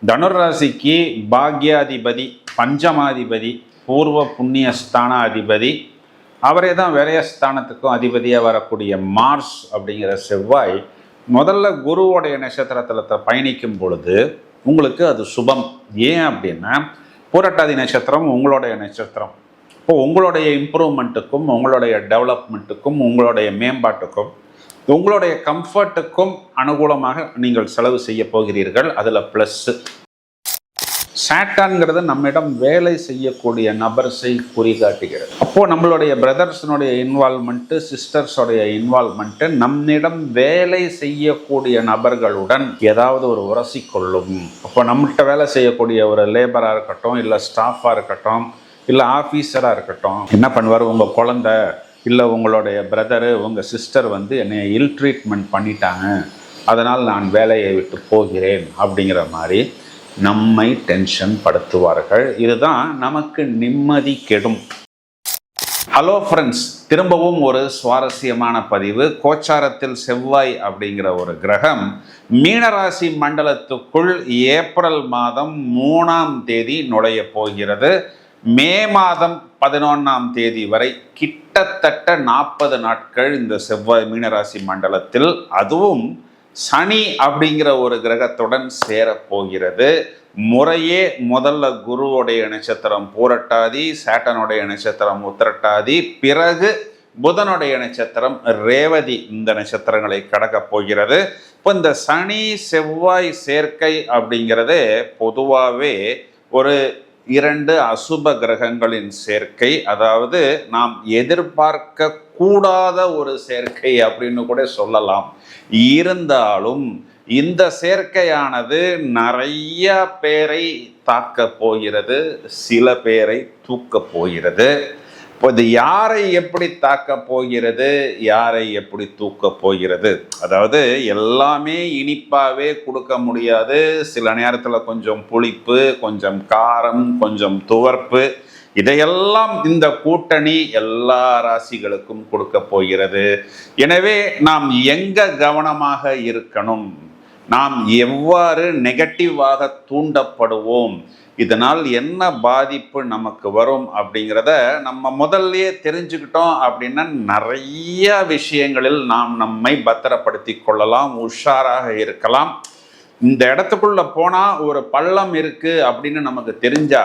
தனுராசிக்கு பாக்யாதிபதி, பஞ்சமாதிபதி, பூர்வ புண்ணிய ஸ்தானாதிபதி, அவரே தான் விரயஸ்தானத்துக்கும் அதிபதியாக வரக்கூடிய மார்ஸ் அப்படிங்கிற செவ்வாய் முதல்ல குருவோடைய நட்சத்திரத்தில் பயணிக்கும் பொழுது உங்களுக்கு அது சுபம். ஏன் அப்படின்னா பூரட்டாதி நட்சத்திரம் உங்களுடைய நட்சத்திரம். இப்போ உங்களுடைய இம்ப்ரூவ்மெண்ட்டுக்கும், உங்களுடைய டெவலப்மெண்ட்டுக்கும், உங்களுடைய மேம்பாட்டுக்கும், உங்களுடைய கம்ஃபர்ட்டுக்கும் அனுகூலமாக நீங்கள் செலவு செய்ய போகிறீர்கள். அதில் ப்ளஸ்ஸு சாட்டான்ங்கிறது நம்மிடம் வேலை செய்யக்கூடிய நபர்ஸை குறிகாட்டுகிறது. அப்போது நம்மளுடைய பிரதர்ஸினுடைய இன்வால்மெண்ட்டு, சிஸ்டர்ஸோடைய இன்வால்மெண்ட்டு நம்மிடம் வேலை செய்யக்கூடிய நபர்களுடன் ஏதாவது ஒரு உரசிக்கொள்ளும். அப்போ நம்மகிட்ட வேலை செய்யக்கூடிய ஒரு லேபராக இருக்கட்டும், இல்லை ஸ்டாஃபாக இருக்கட்டும், இல்லை ஆஃபீஸராக இருக்கட்டும், என்ன பண்ணுவார், உங்கள் குழந்தை இல்லை உங்களுடைய பிரதரு, உங்கள் சிஸ்டர் என்னை இல் ட்ரீட்மெண்ட் பண்ணிட்டாங்க, அதனால் நான் வேலையை விட்டு போகிறேன் அப்படிங்கிற மாதிரி நம்மை டென்ஷன் படுத்துவார்கள். இதுதான் நமக்கு நிம்மதி கெடும். ஹலோ ஃப்ரெண்ட்ஸ், திரும்பவும் ஒரு சுவாரஸ்யமான பதிவு. கோச்சாரத்தில் செவ்வாய் அப்படிங்கிற ஒரு கிரகம் மீனராசி மண்டலத்துக்குள் ஏப்ரல் மாதம் 3ஆம் தேதி நுழைய போகிறது. மே மாதம் 11ஆம் தேதி வரை கிட்டத்தட்ட 40 நாட்கள் இந்த செவ்வாய் மீனராசி மண்டலத்தில், அதுவும் சனி அப்படிங்கிற ஒரு கிரகத்துடன் சேரப்போகிறது. முறையே முதல்ல குருவுடைய நட்சத்திரம் பூரட்டாதி, சாட்டனுடைய நட்சத்திரம் உத்திரட்டாதி, பிறகு புதனுடைய நட்சத்திரம் ரேவதி, இந்த நட்சத்திரங்களை கடக்கப் போகிறது. இப்போ இந்த சனி செவ்வாய் சேர்க்கை அப்படிங்கிறதே பொதுவாகவே ஒரு 2 அசுப கிரகங்களின் சேர்க்கை, அதாவது நாம் எதிர்பார்க்க கூடாத ஒரு சேர்க்கை அப்படின்னு கூட சொல்லலாம். இருந்தாலும் இந்த சேர்க்கையானது நிறைய பேரை தாக்க போகிறது, சில பேரை தூக்க போகிறது. இப்போ இது யாரை எப்படி தாக்க போகிறது, யாரை எப்படி தூக்க போகிறது, அதாவது எல்லாமே இனிப்பாகவே கொடுக்க முடியாது. சில நேரத்தில் கொஞ்சம் புளிப்பு, கொஞ்சம் காரம், கொஞ்சம் துவர்ப்பு, இதையெல்லாம் இந்த கூட்டணி எல்லா ராசிகளுக்கும் கொடுக்க போகிறது. எனவே நாம் எங்க கவனமாக இருக்கணும், நாம் எவ்வாறு நெகட்டிவாக தூண்டப்படுவோம், இதனால் என்ன பாதிப்பு நமக்கு வரும் அப்படிங்கிறத நம்ம முதல்லயே தெரிஞ்சுக்கிட்டோம் அப்படின்னா நிறைய விஷயங்களில் நாம் நம்மை பத்திரப்படுத்தி கொள்ளலாம், உஷாராக இருக்கலாம். இந்த இடத்துக்குள்ள போனால் ஒரு பள்ளம் இருக்கு அப்படின்னு நமக்கு தெரிஞ்சா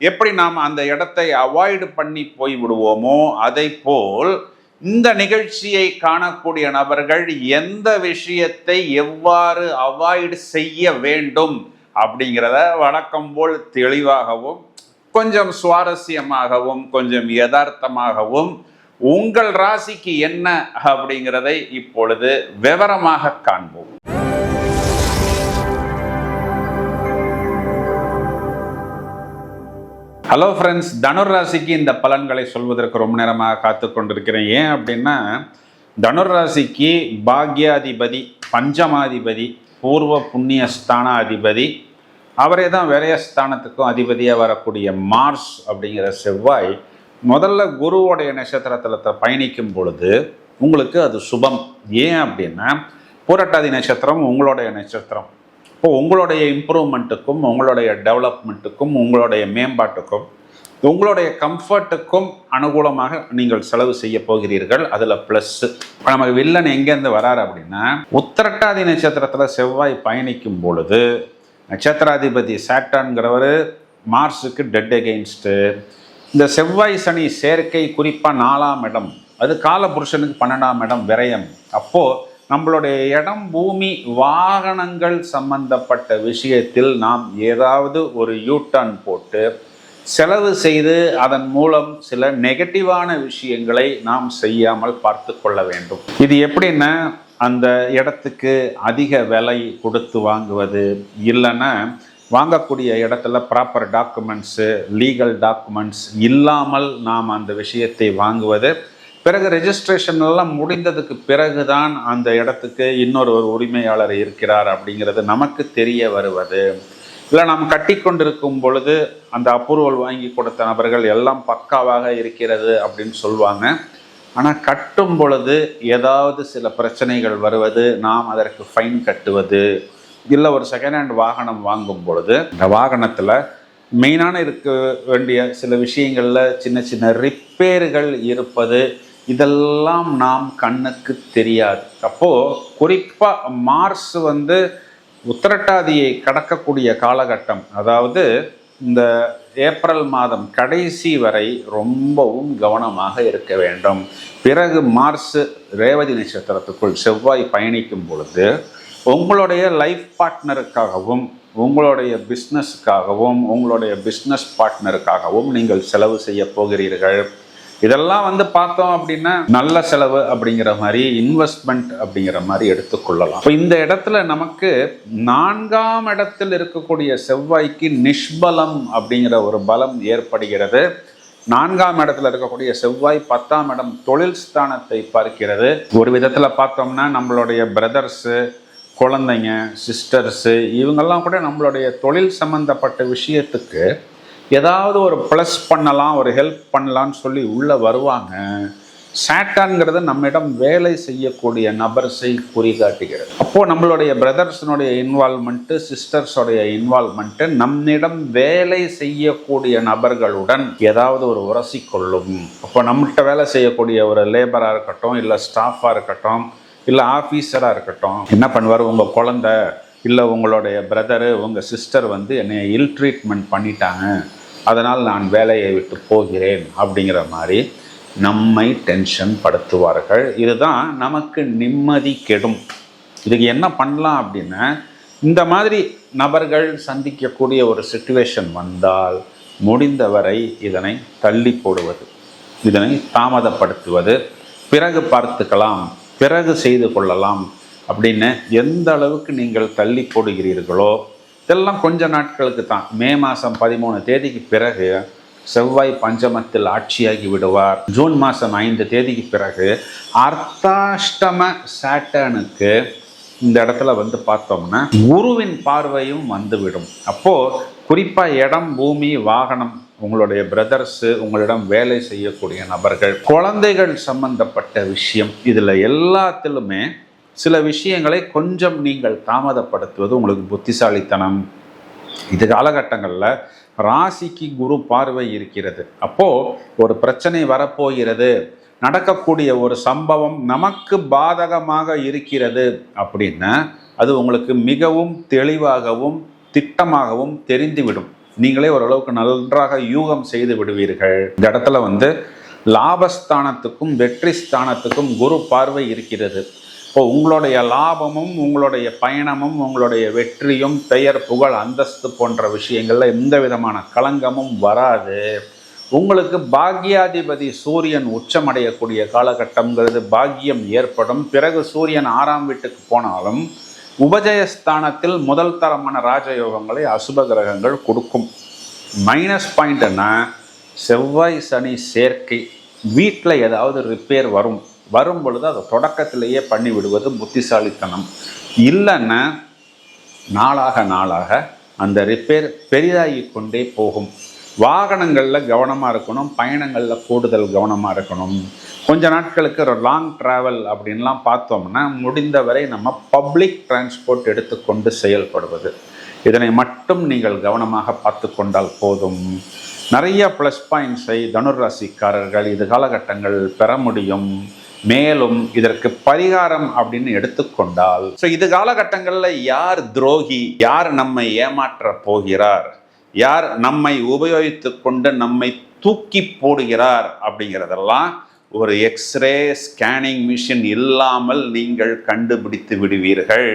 எப்படி நாம் அந்த இடத்தை அவாய்டு பண்ணி போய் விடுவோமோ, அதை போல் இந்த நிகழ்ச்சியை காணக்கூடிய நபர்கள் எந்த விஷயத்தை எவ்வாறு அவாய்டு செய்ய வேண்டும் அப்படிங்கிறத வழக்கம் போல் தெளிவாகவும், கொஞ்சம் சுவாரஸ்யமாகவும், கொஞ்சம் யதார்த்தமாகவும் உங்கள் ராசிக்கு என்ன அப்படிங்கிறதை இப்பொழுது விவரமாக காண்போம். ஹலோ ஃப்ரெண்ட்ஸ், தனுர் ராசிக்கு இந்த பலன்களை சொல்வதற்கு ரொம்ப நேரமாக காத்து கொண்டிருக்கிறேன். ஏன் அப்படின்னா தனுர் ராசிக்கு பாக்யாதிபதி, பஞ்சமாதிபதி, பூர்வ புண்ணிய ஸ்தானாதிபதி, அவரே தான் விரயஸ்தானத்துக்கும் அதிபதியாக வரக்கூடிய மார்ஸ் அப்படிங்கிற செவ்வாய் முதல்ல குருவோடைய நட்சத்திரத்தில் பயணிக்கும் பொழுது உங்களுக்கு அது சுபம். ஏன் அப்படின்னா பூரட்டாதி நட்சத்திரம் உங்களுடைய நட்சத்திரம். இப்போ உங்களுடைய இம்ப்ரூவ்மெண்ட்டுக்கும், உங்களுடைய டெவலப்மெண்ட்டுக்கும், உங்களுடைய மேம்பாட்டுக்கும், உங்களுடைய கம்ஃபர்ட்டுக்கும் அனுகூலமாக நீங்கள் செலவு செய்ய போகிறீர்கள். அதில் ப்ளஸ்ஸு. இப்போ நமக்கு வில்லன் எங்கேருந்து வராரு அப்படின்னா உத்திரட்டாதி நட்சத்திரத்தில் செவ்வாய் பயணிக்கும் பொழுது நட்சத்திராதிபதி சாட்டான்கிறவர் மார்ஸுக்கு டெட் எகெயின்ஸ்ட்டு. இந்த செவ்வாய் சனி சேர்க்கை குறிப்பாக 4ஆம் இடம், அது காலபுருஷனுக்கு 12ஆம் இடம் விரயம். அப்போது நம்மளுடைய இடம், பூமி, வாகனங்கள் சம்பந்தப்பட்ட விஷயத்தில் நாம் ஏதாவது ஒரு யூட்டர்ன் போட்டு செலவு செய்து அதன் மூலம் சில நெகட்டிவான விஷயங்களை நாம் செய்யாமல் பார்த்து கொள்ள வேண்டும். இது எப்படின்னா அந்த இடத்துக்கு அதிக விலை கொடுத்து வாங்குவது, இல்லைன்னா வாங்கக்கூடிய இடத்துல ப்ராப்பர் டாக்குமெண்ட்ஸு, லீகல் டாக்குமெண்ட்ஸ் இல்லாமல் நாம் அந்த விஷயத்தை வாங்குவது, பிறகு ரெஜிஸ்ட்ரேஷன் எல்லாம் முடிந்ததுக்கு பிறகுதான் அந்த இடத்துக்கு இன்னொரு உரிமையாளர் இருக்கிறார் அப்படிங்கிறது நமக்கு தெரிய வருவது. இல்லை நாம் கட்டி கொண்டிருக்கும் பொழுது அந்த அப்ரூவல் வாங்கி கொடுத்த நபர்கள் எல்லாம் பக்காவாக இருக்கிறது அப்படின்னு சொல்லுவாங்க. ஆனால் கட்டும் பொழுது ஏதாவது சில பிரச்சனைகள் வருவது, நாம் அதற்கு ஃபைன் கட்டுவது, இல்லை ஒரு செகண்ட் ஹேண்ட் வாகனம் வாங்கும் பொழுது இந்த வாகனத்தில் மெயினான இருக்க வேண்டிய சில விஷயங்களில் சின்ன சின்ன ரிப்பேர்கள் இருப்பது, இதெல்லாம் நாம் கண்ணுக்கு தெரியாது. அப்போது குறிப்பாக மார்ஸ் உத்திரட்டாதியை கடக்கக்கூடிய காலகட்டம், அதாவது இந்த ஏப்ரல் மாதம் கடைசி வரை ரொம்பவும் கவனமாக இருக்க வேண்டும். பிறகு மார்ஸ் ரேவதி நட்சத்திரத்துக்குள் செவ்வாய் பயணிக்கும் பொழுது உங்களுடைய லைஃப் பார்ட்னருக்காகவும் உங்களுடைய பிஸ்னஸுக்காகவும் உங்களுடைய பிஸ்னஸ் பார்ட்னருக்காகவும் நீங்கள் செலவு செய்ய போகிறீர்கள். இதெல்லாம் பார்த்தோம் அப்படின்னா நல்ல செலவு அப்படிங்கிற மாதிரி, இன்வெஸ்ட்மெண்ட் அப்படிங்கிற மாதிரி எடுத்துக்கொள்ளலாம். இப்போ இந்த இடத்துல நமக்கு 4ஆம் இடத்தில் இருக்கக்கூடிய செவ்வாய்க்கு நிஷ்பலம் அப்படிங்கிற ஒரு பலம் ஏற்படுகிறது. 4ஆம் இடத்துல இருக்கக்கூடிய செவ்வாய் 10ஆம் இடம் தொழில் ஸ்தானத்தை பார்க்கிறது. ஒரு விதத்தில் பார்த்தோம்னா நம்மளுடைய பிரதர்ஸு, குழந்தைங்க, சிஸ்டர்ஸு, இவங்கெல்லாம் கூட நம்மளுடைய தொழில் சம்மந்தப்பட்ட விஷயத்துக்கு ஏதாவது ஒரு ப்ளஸ் பண்ணலாம், ஒரு ஹெல்ப் பண்ணலான்னு சொல்லி உள்ளே வருவாங்க. சாட்டான்ங்கிறது நம்மிடம் வேலை செய்யக்கூடிய நபர்ஸை குறிகாட்டுகிறது. அப்போது நம்மளுடைய பிரதர்ஸினுடைய இன்வால்மெண்ட்டு, சிஸ்டர்ஸோடைய இன்வால்மெண்ட்டு நம்மிடம் வேலை செய்யக்கூடிய நபர்களுடன் ஏதாவது ஒரு உரசிக்கொள்ளும். அப்போ நம்மகிட்ட வேலை செய்யக்கூடிய ஒரு லேபராக இருக்கட்டும், இல்லை ஸ்டாஃபாக இருக்கட்டும், இல்லை ஆஃபீஸராக இருக்கட்டும், என்ன பண்ணுவார், உங்கள் குழந்தை இல்லை உங்களுடைய பிரதரு, உங்கள் சிஸ்டர் என்னை இல் ட்ரீட்மெண்ட் பண்ணிட்டாங்க, அதனால் நான் வேலையை விட்டு போகிறேன் அப்படிங்கிற மாதிரி நம்மை டென்ஷன் படுத்துவார்கள். இதுதான் நமக்கு நிம்மதி கெடும். இதுக்கு என்ன பண்ணலாம் அப்படின்னா, இந்த மாதிரி நபர்கள் சந்திக்கக்கூடிய ஒரு சிச்சுவேஷன் வந்தால் முடிந்தவரை இதனை தள்ளி போடுவது, இதனை தாமதப்படுத்துவது, பிறகு பார்த்துக்கலாம், பிறகு செய்து கொள்ளலாம் அப்படின்னு எந்த அளவுக்கு நீங்கள் தள்ளி போடுகிறீர்களோ, இதெல்லாம் கொஞ்ச நாட்களுக்கு தான். மே மாதம் 13 தேதிக்கு பிறகு செவ்வாய் பஞ்சமத்தில் ஆட்சியாகி விடுவார். ஜூன் மாதம் 5 தேதிக்கு பிறகு அர்த்தாஷ்டம சாட்டனுக்கு இந்த இடத்துல பார்த்தோம்னா குருவின் பார்வையும் வந்துவிடும். அப்போது குறிப்பாக இடம், பூமி, வாகனம், உங்களுடைய பிரதர்ஸு, உங்களிடம் வேலை செய்யக்கூடிய நபர்கள், குழந்தைகள் சம்பந்தப்பட்ட விஷயம், இதில் எல்லாத்திலுமே சில விஷயங்களை கொஞ்சம் நீங்கள் தாமதப்படுத்துவது உங்களுக்கு புத்திசாலித்தனம். இது காலகட்டங்களில் ராசிக்கு குரு பார்வை இருக்கிறது. அப்போது ஒரு பிரச்சனை வரப்போகிறது, நடக்கக்கூடிய ஒரு சம்பவம் நமக்கு பாதகமாக இருக்கிறது அப்படின்னா அது உங்களுக்கு மிகவும் தெளிவாகவும் திட்டமாகவும் தெரிந்துவிடும். நீங்களே ஓரளவுக்கு நன்றாக யூகம் செய்து விடுவீர்கள். இந்த இடத்துல லாபஸ்தானத்துக்கும் வெற்றி ஸ்தானத்துக்கும் குரு பார்வை இருக்கிறது. இப்போ உங்களுடைய லாபமும் உங்களுடைய பயணமும் உங்களுடைய வெற்றியும் பெயர், புகழ், அந்தஸ்து போன்ற விஷயங்களில் எந்த விதமான களங்கமும் வராது. உங்களுக்கு பாக்யாதிபதி சூரியன் உச்சமடையக்கூடிய காலகட்டம்ங்கிறது பாக்கியம் ஏற்படும். பிறகு சூரியன் 6ஆம் வீட்டுக்கு போனாலும் உபஜயஸ்தானத்தில் முதல் தரமான ராஜயோகங்களை அசுப கிரகங்கள் கொடுக்கும். மைனஸ் பாயிண்ட்னா செவ்வாய் சனி சேர்க்கை, வீட்டில் ஏதாவது ரிப்பேர் வரும் பொழுது அதை தொடக்கத்திலேயே பண்ணி விடுவது புத்திசாலித்தனம். இல்லைன்னா நாளாக அந்த ரிப்பேர் பெரிதாகி கொண்டே போகும். வாகனங்களில் கவனமாக இருக்கணும், பயணங்களில் கூடுதல் கவனமாக இருக்கணும். கொஞ்ச நாட்களுக்கு ஒரு லாங் ட்ராவல் அப்படின்லாம் பார்த்தோம்னா முடிந்தவரை நம்ம பப்ளிக் டிரான்ஸ்போர்ட் எடுத்துக்கொண்டு செயல்படுவது, இதனை மட்டும் நீங்கள் கவனமாக பார்த்து கொண்டால் போதும். நிறைய ப்ளஸ் பாயிண்ட்ஸை தனுராசிக்காரர்கள் இது காலகட்டங்கள் பெற முடியும். மேலும் இதற்கு பரிகாரம் அப்படின்னு எடுத்துக்கொண்டால், இது காலகட்டங்களில் யார் துரோகி, யார் நம்மை ஏமாற்ற போகிறார், யார் நம்மை உபயோகித்து கொண்டு நம்மை தூக்கி போடுகிறார் அப்படிங்கிறதெல்லாம் ஒரு எக்ஸ்ரே ஸ்கேனிங் மிஷின் இல்லாமல் நீங்கள் கண்டுபிடித்து விடுவீர்கள்.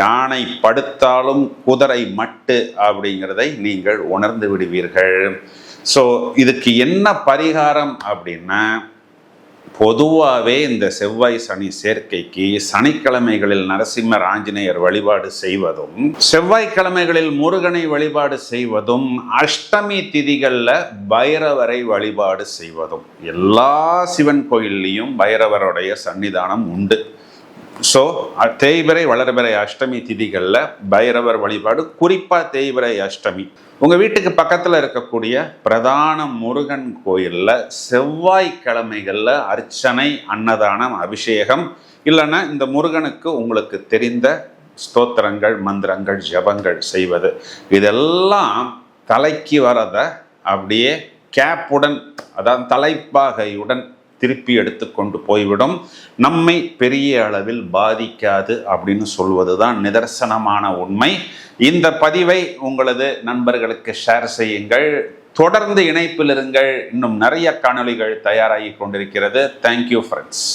யானை படுத்தாலும் குதிரை மட்டு அப்படிங்கிறதை நீங்கள் உணர்ந்து விடுவீர்கள். ஸோ இதுக்கு என்ன பரிகாரம் அப்படின்னா, பொதுவாகவே இந்த செவ்வாய் சனி சேர்க்கைக்கு சனிக்கிழமைகளில் நரசிம்மர் ஆஞ்சநேயர் வழிபாடு செய்வதும், செவ்வாய்க்கிழமைகளில் முருகனை வழிபாடு செய்வதும், அஷ்டமி திதிகளில் பைரவரை வழிபாடு செய்வதும், எல்லா சிவன் கோயில்லையும் பைரவருடைய சன்னிதானம் உண்டு. ஸோ தேய்பிறை வளர்பிறை அஷ்டமி திதிகளில் பைரவர் வழிபாடு, குறிப்பாக தேய்பிறை அஷ்டமி உங்கள் வீட்டுக்கு பக்கத்தில் இருக்கக்கூடிய பிரதான முருகன் கோயிலில் செவ்வாய்க்கிழமைகளில் அர்ச்சனை, அன்னதானம், அபிஷேகம், இல்லைன்னா இந்த முருகனுக்கு உங்களுக்கு தெரிந்த ஸ்தோத்திரங்கள், மந்திரங்கள், ஜபங்கள் செய்வது, இதெல்லாம் தலைக்கு வரத அப்படியே கேப்புடன், அதாவது தலைப்பாகையுடன் திருப்பி எடுத்துக்கொண்டு போய்விடும். நம்மை பெரிய அளவில் பாதிக்காது அப்படின்னு சொல்வது தான் நிதர்சனமான உண்மை. இந்த பதிவை உங்களது நண்பர்களுக்கு ஷேர் செய்யுங்கள். தொடர்ந்து இணைப்பில் இருங்கள். இன்னும் நிறைய காணொளிகள் தயாராகி கொண்டிருக்கிறது. Thank you friends.